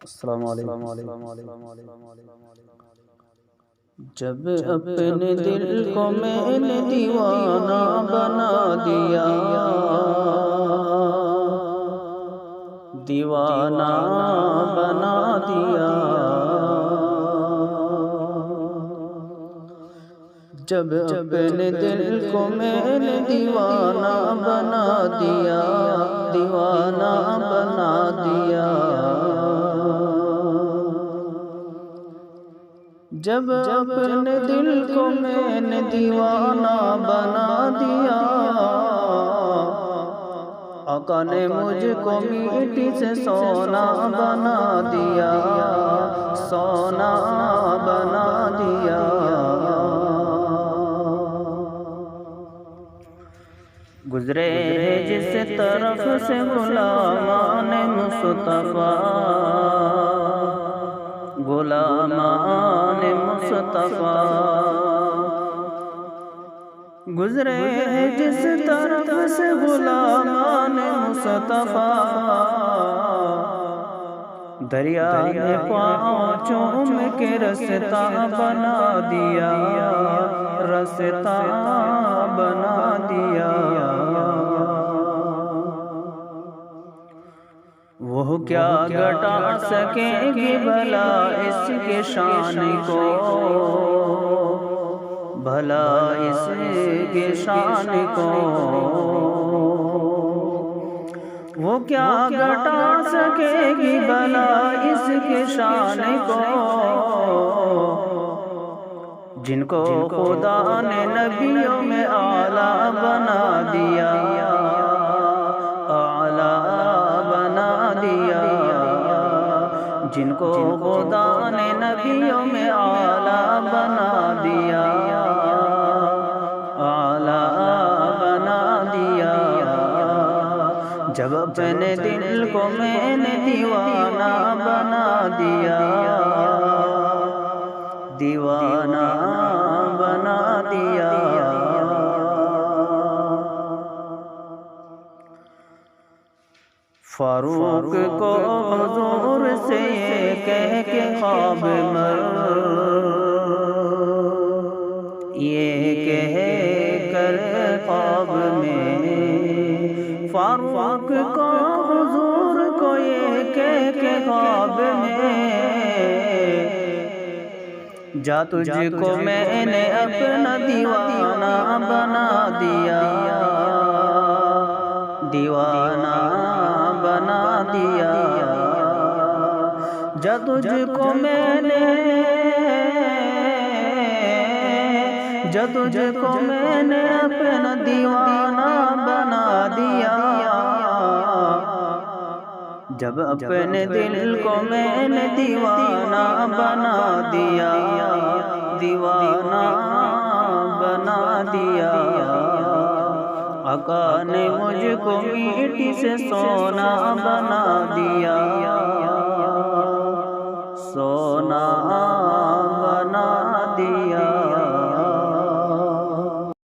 السلام علیکم۔ جب اپنے دل کو میں نے دیوانہ بنا دیا، دیوانہ بنا دیا، جب اپنے دل کو میں نے دیوانہ بنا دیا، دیوانہ بنا دیا، جب اپنے دل کو میں نے دیوانہ بنا دیا، آقا نے مجھ کو مٹی سے سونا بنا دیا، سونا بنا دیا، گزرے جس طرف سے غلامان مصطفیٰ، غلامان مصطفیٰ، گزرے جس طرف سے غلامان مصطفیٰ، دریا میں پاؤں چوم کے رستہ بنا دیا، رستہ بنا دیا، وہ کیا گھٹا سکے گی بھلا اس کے شان کو، بھلا اس کے شان کو، وہ کیا گھٹا سکے گی بھلا اس کے شان کو، جن کو خدا نے نبیوں میں اعلیٰ بنا دیا، اعلیٰ بنا دیا، جن کو خدا نے نبیوں میں اعلیٰ بنا دیا، اعلیٰ بنا دیا، جب اپنے دل کو میں نے دیوانہ بنا دیا، دیوانہ بنا دیا، فاروق کو حضور سے یہ کہہ کے خواب مر، یہ کہہ کر خواب میں، فاروق کو حضور کو یہ کہہ کے خواب میں، جا تجھ کو میں نے اپنا دیوانہ بنا دیا، دیوانہ بنا دیا، جا تجھ کو میں نے، جا تجھ کو میں نے اپنا دیوانہ بنا دیا، جب اپنے دل کو میں نے دیوانہ بنا دیا، دیوانہ بنا دیا، آقا نے مجھ کو مٹی سے سونا بنا دیا،